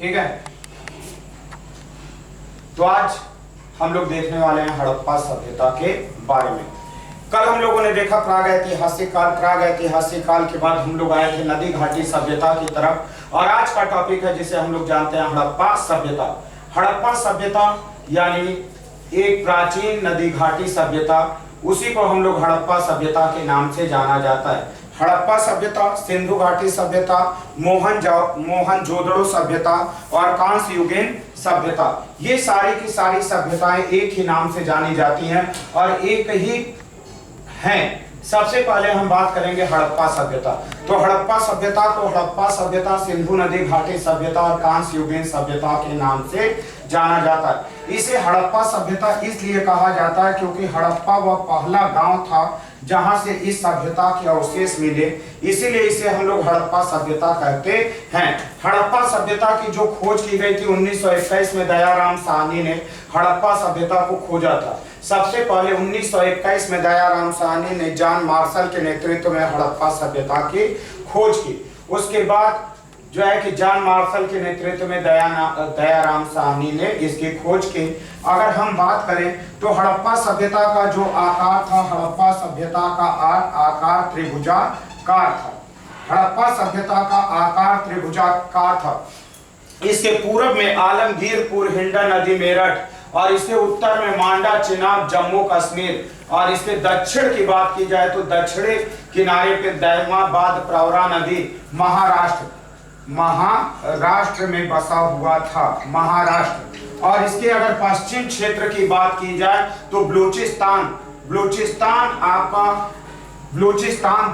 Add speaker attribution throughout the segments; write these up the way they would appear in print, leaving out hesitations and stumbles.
Speaker 1: ठीक है। तो आज हम लोग देखने वाले हैं हड़प्पा सभ्यता के बारे में। कल हम लोगों ने देखा प्रागैतिहासिक काल के बाद हम लोग आए थे नदी घाटी सभ्यता की तरफ, और आज का टॉपिक है जिसे हम लोग जानते हैं हड़प्पा सभ्यता। हड़प्पा सभ्यता यानी एक प्राचीन नदी घाटी सभ्यता, उसी को हम लोग हड़प्पा सभ्यता के नाम से जाना जाता है। हड़प्पा सभ्यता, सिंधु घाटी सभ्यता, मोहनजोदड़ो सभ्यता और कांस्य युगीन सभ्यता, ये सारी की सारी सभ्यताएं एक ही नाम से जानी जाती हैं और एक ही हैं। सबसे पहले हम बात करेंगे हड़प्पा सभ्यता। तो हड़प्पा सभ्यता को हड़प्पा सभ्यता, सिंधु नदी घाटी सभ्यता और कांस्य युगीन सभ्यता के नाम से जाना जाता है। इसे हड़प्पा सभ्यता इसलिए कहा जाता है क्योंकि हड़प्पा वह पहला गांव था जहां से इस सभ्यता के अवशेष मिले, इसीलिए इसे हम लोग हड़प्पा सभ्यता कहते हैं। हड़प्पा सभ्यता की जो खोज की गई थी 1921 में दयाराम साहनी ने हड़प्पा सभ्यता को खोजा था। सबसे पहले 1921 में दयाराम साहनी ने जॉन मार्शल के नेतृत्व में हड़प्पा सभ्यता की खोज की। उसके बाद जो है कि जॉन मार्शल के नेतृत्व में दयाराम साहनी ने इसकी खोज की। अगर हम बात करें तो हड़प्पा सभ्यता का जो आकार था, हड़प्पा सभ्यता का आकार त्रिभुजाकार था। हड़प्पा सभ्यता का आकार त्रिभुजाकार था। इसके पूर्व में आलमगीरपुर, हिंडा नदी, मेरठ, और इसके उत्तर में मांडा, चिनाब, जम्मू कश्मीर, और इसके दक्षिण की बात की जाए तो दक्षिणी किनारे पे दैमाबाद, प्रवरा नदी, महाराष्ट्र में बसा हुआ था, महाराष्ट्र। और इसके अगर पश्चिम क्षेत्र की बात की जाए तो बलूचिस्तान,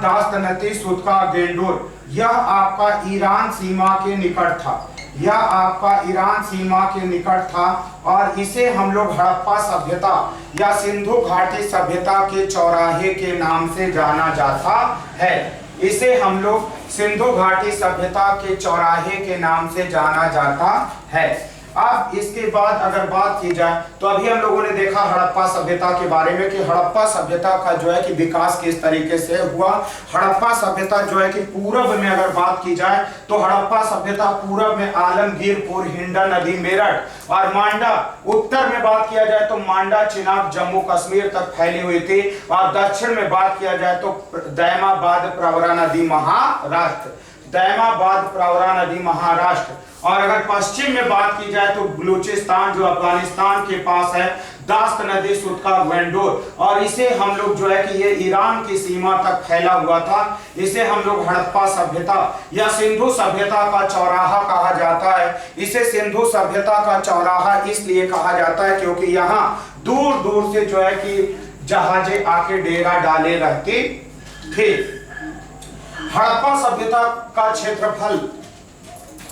Speaker 1: दास्त नदी, सुदका, गेंडोर, यह आपका ईरान सीमा के निकट था। यह आपका ईरान सीमा के निकट था और इसे हम लोग हड़प्पा सभ्यता या सिंधु घाटी सभ्यता के चौराहे के नाम से जाना जाता है। इसे हम लोग सिंधु घाटी सभ्यता के चौराहे के नाम से जाना जाता है। अब इसके बाद अगर बात की जाए तो अभी हम लोगों ने देखा हड़प्पा सभ्यता के बारे में कि हड़प्पा सभ्यता का जो है कि विकास किस तरीके से हुआ। हड़प्पा सभ्यता जो है कि पूर्व में अगर बात की जाए तो हड़प्पा सभ्यता पूर्व में आलमगीरपुर, हिंडा नदी, मेरठ और मांडा, उत्तर में बात किया जाए तो मांडा, चिनाब, जम्मू कश्मीर तक फैली हुई थी, और दक्षिण में बात किया जाए तो दैमाबाद, प्रवरा नदी, महाराष्ट्र, दैमाबाद, प्रवरा नदी, महाराष्ट्र। और अगर पश्चिम में बात की जाए तो बलूचिस्तान जो अफगानिस्तान के पास है, दास्त नदी, सुदका, गेंडोर, और इसे हम लोग जो है कि ये ईरान की सीमा तक फैला हुआ था। इसे हम लोग हड़प्पा सभ्यता या सिंधु सभ्यता का चौराहा कहा जाता है। इसे सिंधु सभ्यता का चौराहा इसलिए कहा जाता है क्योंकि यहाँ दूर दूर से जो है कि जहाजें आके डेरा डाले रहती थी। हड़प्पा सभ्यता का क्षेत्रफल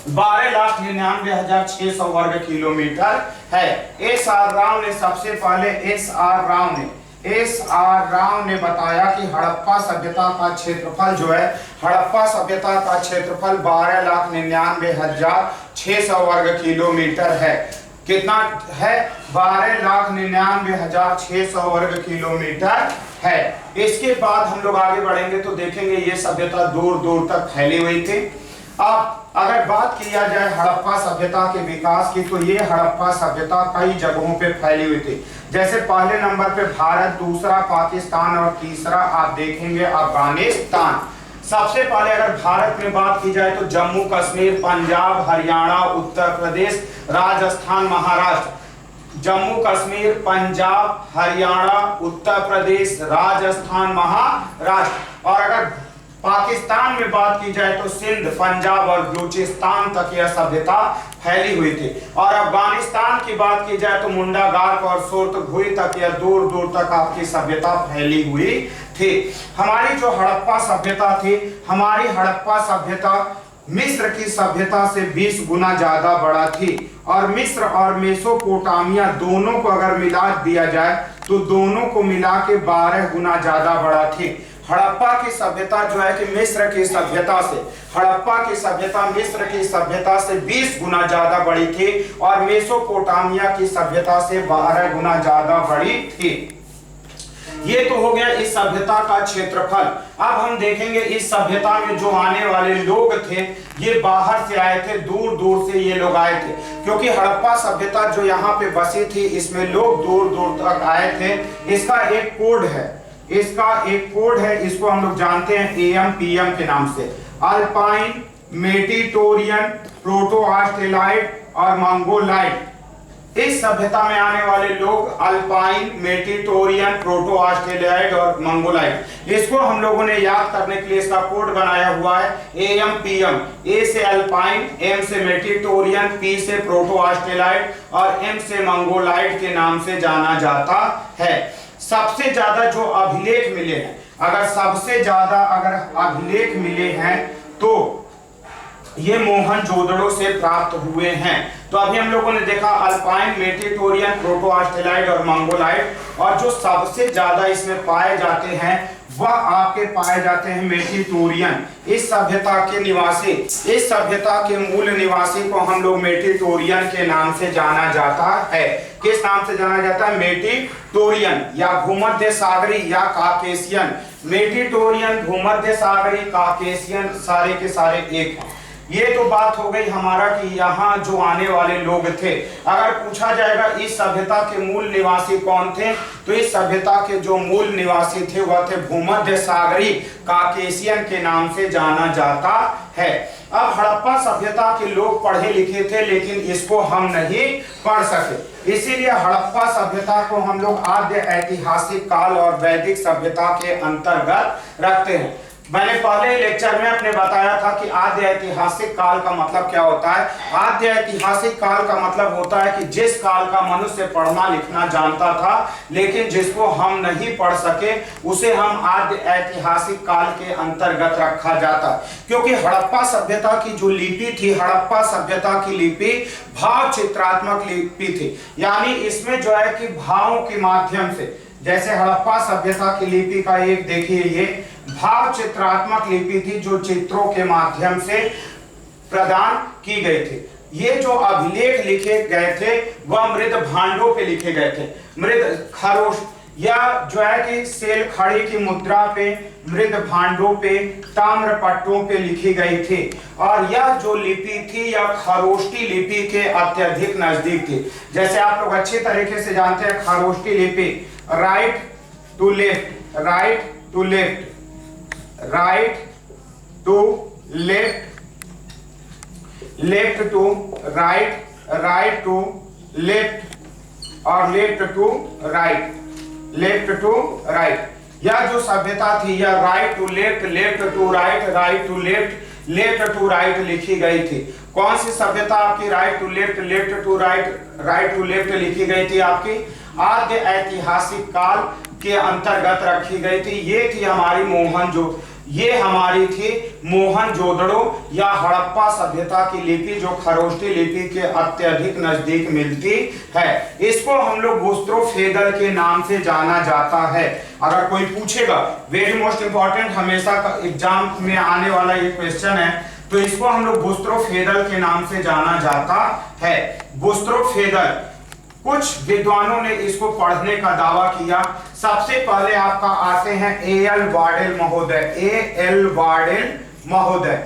Speaker 1: 12,99,600 वर्ग किलोमीटर है। एस आर राव ने बताया कि हड़प्पा सभ्यता का क्षेत्रफल जो है, हड़प्पा सभ्यता का क्षेत्रफल 12,99,600 वर्ग किलोमीटर है। कितना है? 12,99,600 वर्ग किलोमीटर है। इसके बाद हम लोग आगे बढ़ेंगे तो देखेंगे ये सभ्यता दूर दूर तक फैली हुई थी। अब अगर बात किया जाए हड़प्पा सभ्यता के विकास की तो ये हड़प्पा सभ्यता कई जगहों पे फैली हुई थी। जैसे पहले नंबर पे भारत, दूसरा पाकिस्तान और तीसरा आप देखेंगे अफगानिस्तान। सबसे पहले अगर भारत में बात की जाए तो जम्मू कश्मीर, पंजाब, हरियाणा, उत्तर प्रदेश, राजस्थान, महाराष्ट्र। जम्मू कश्मीर, पंजाब, हरियाणा, उत्तर प्रदेश, राजस्थान, महाराष्ट्र। और अगर पाकिस्तान में बात की जाए तो सिंध, पंजाब और बलूचिस्तान तक यह सभ्यता फैली हुई थी। और अफगानिस्तान की बात की जाए तो मुंडा गार्क और सुर्तगुई तक यह दूर दूर तक आपकी सभ्यता फैली हुई थी। हमारी जो हड़प्पा सभ्यता थी, हमारी हड़प्पा सभ्यता मिस्र की सभ्यता से 20 गुना ज्यादा बड़ा थी। और मिस्र और मेसोपोटामिया दोनों को अगर मिला दिया जाए तो दोनों को मिला के 12 गुना ज्यादा बड़ा थी। हड़प्पा की सभ्यता जो है कि मिस्र की सभ्यता से, हड़प्पा की सभ्यता मिस्र की सभ्यता से 20 गुना ज्यादा बड़ी थी और मेसोपोटामिया की सभ्यता से 12 गुना ज्यादा बड़ी थी। ये तो हो गया इस सभ्यता का क्षेत्रफल। अब हम देखेंगे इस सभ्यता में जो आने वाले लोग थे ये बाहर से आए थे, दूर दूर से ये लोग आए थे, क्योंकि हड़प्पा सभ्यता जो यहाँ पे बसी थी इसमें लोग दूर दूर तक आए थे। इसका एक कोड है, इसको हम लोग जानते हैं AM/PM के नाम से, अल्पाइन, मेडिटेरियन, प्रोटो ऑस्ट्रेलाइड और मंगोलाइड। इस सभ्यता में आने वाले लोग अल्पाइन, मेडिटेरियन, प्रोटो ऑस्ट्रेलाइड और मंगोलाइड, इसको हम लोगों ने याद करने के लिए इसका कोड बनाया हुआ है AM/PM। A से अल्पाइन, M से मेडिटेरियन, P से प्रोटो ऑस्ट्रेलाइड और M से मंगोलाइड के नाम से जाना जाता है। सबसे ज्यादा जो अभिलेख मिले हैं, अगर अभिलेख मिले हैं तो ये मोहनजोदड़ो से प्राप्त हुए हैं। तो अभी हम लोगों ने देखा अल्पाइन, मेडिटेरियन, प्रोटो ऑस्ट्रेलाइड और मंगोलाइड, और जो सबसे ज्यादा इसमें पाए जाते हैं वह आपके पाए जाते हैं मेडिटेरियन। इस सभ्यता के निवासी, इस सभ्यता के मूल निवासी को हम लोग मेडिटेरियन के नाम से जाना जाता है। किस नाम से जाना जाता है? मेडिटेरियन या भूमध्य सागरी या काकेशियन। मेडिटेरियन, भूमध्य सागरी, काकेशियन सारे के सारे एक हैं। ये तो बात हो गई हमारा कि यहाँ जो आने वाले लोग थे। अगर पूछा जाएगा इस सभ्यता के मूल निवासी कौन थे, तो इस सभ्यता के जो मूल निवासी थे वह थे भूमध्य सागरी, काकेशियन के नाम से जाना जाता है। अब हड़प्पा सभ्यता के लोग पढ़े लिखे थे लेकिन इसको हम नहीं पढ़ सके, इसीलिए हड़प्पा सभ्यता को हम लोग आद्य ऐतिहासिक काल और वैदिक सभ्यता के अंतर्गत रखते हैं। मैंने पहले लेक्चर में अपने बताया था कि आद्य ऐतिहासिक काल का मतलब क्या होता है। आद्य ऐतिहासिक काल का मतलब होता है कि जिस काल का मनुष्य पढ़ना लिखना जानता था लेकिन जिसको हम नहीं पढ़ सके उसे हम आद्य ऐतिहासिक काल के अंतर्गत रखा जाता, क्योंकि हड़प्पा सभ्यता की जो लिपि थी, हड़प्पा सभ्यता की लिपि भाव चित्रात्मक लिपि थी। यानी इसमें जो है कि भावों के माध्यम से, जैसे हड़प्पा सभ्यता की लिपि का एक देखिए ये भाव चित्रात्मक लिपि थी जो चित्रों के माध्यम से प्रदान की गई थी। ये जो अभिलेख लिखे गए थे वह मृद भांडों पे लिखे गए थे, मृद खरोश या जो है कि सेल खड़ी की मुद्रा पे, मृद भांडों पे, ताम्र पट्टों पे लिखी गई थी। और यह जो लिपि थी यह खरोष्टी लिपि के अत्यधिक नजदीक थी। जैसे आप लोग अच्छी तरीके से जानते हैं खरोष्टी लिपि right to left, right to left, right to left, left to right, right to left और left to right, left to right. यह जो सभ्यता थी यह right to left, left to right, right to left, left to right लिखी गई थी। कौन सी सभ्यता आपकी right to left, left to right, right to left लिखी गई थी? आपकी आद्य ऐतिहासिक काल के अंतर्गत रखी गई थी। ये थी हमारी ये हमारी थी मोहनजोदड़ो या हड़प्पा सभ्यता की लिपि जो खरोष्टी लिपि के अत्यधिक नजदीक मिलती है। इसको हम लोग बुस्त्रोफेदल के नाम से जाना जाता है। अगर कोई पूछेगा, वेरी मोस्ट इंपॉर्टेंट, हमेशा एग्जाम में आने वाला ये क्वेश्चन है, तो इसको हम लोग बुस्त्रोफेदल के नाम से जाना जाता है। बुस्त्रोफेदल, कुछ विद्वानों ने इसको पढ़ने का दावा किया। सबसे पहले आपका आते हैं A.L. वार्डेल महोदय। A.L. वार्डेल महोदय,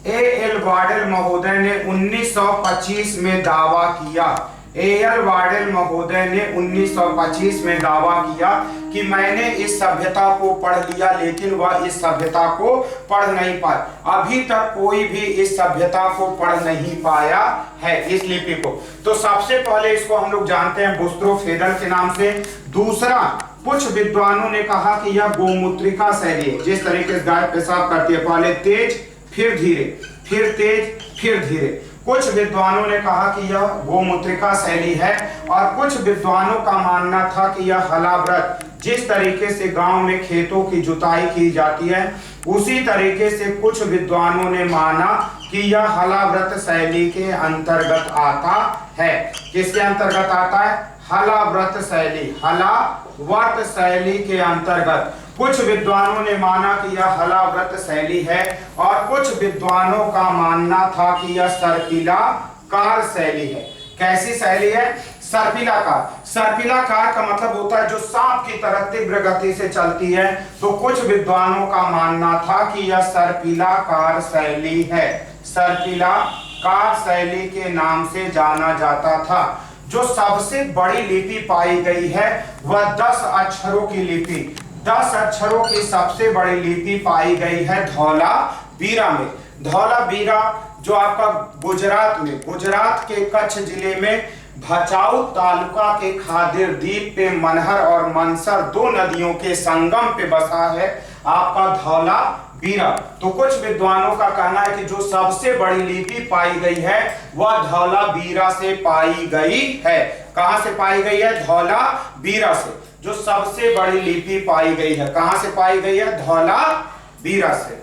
Speaker 1: A.L. वार्डेल महोदय ने 1925 में दावा किया। A.L. वार्डेल महोदय ने 1925 में दावा किया कि मैंने इस सभ्यता को पढ़ लिया लेकिन वह इस सभ्यता को पढ़ नहीं पाया। अभी तक कोई भी इस सभ्यता को पढ़ नहीं पाया है, इस लिपि को। तो सबसे पहले इसको हम लोग जानते हैं बुस्त्रोफेदल के नाम से। दूसरा, कुछ विद्वानों ने कहा कि यह गोमूत्रिका शैली है। जिस तरीके से गाय पेशाब करती है, पहले तेज फिर धीरे, फिर तेज फिर धीरे। कुछ विद्वानों ने कहा कि यह गोमूत्रिका शैली है और कुछ विद्वानों का मानना था कि यह हलाव्रत, जिस तरीके से गांव में खेतों की जुताई की जाती है उसी तरीके से कुछ विद्वानों ने माना कि यह हलाव्रत शैली के अंतर्गत आता है। किसके अंतर्गत आता है? हलाव्रत शैली, हलाव्रत शैली के अंतर्गत। कुछ विद्वानों ने माना कि यह हलाव्रत शैली है और कुछ विद्वानों का मानना था कि यह सर्पिलाकार शैली है। कैसी शैली है? सर्पिलाकार। सर्पिलाकार का मतलब होता है जो सांप की तरह तीव्र गति से चलती है। तो कुछ विद्वानों का मानना था कि यह सर्पिलाकार शैली है, सर्पिलाकार शैली के नाम से जाना जाता था। जो सबसे बड़ी लिपि पाई गई है वह 10 अक्षरों की लिपि, 10 अक्षरों की सबसे बड़ी लिपि पाई गई है धौलावीरा में। धौलावीरा जो आपका गुजरात में, गुजरात के कच्छ जिले में भचाऊ तालुका के खादिर द्वीप पे मनहर और मनसर 2 नदियों के संगम पे बसा है आपका धौलावीरा। तो कुछ विद्वानों का कहना है कि जो सबसे बड़ी लिपि पाई गई है वह धौलावीरा से पाई गई है। कहां से पाई गई है? धौलावीरा से। जो सबसे बड़ी लिपि पाई गई है कहां से पाई गई है? धौलावीरा से।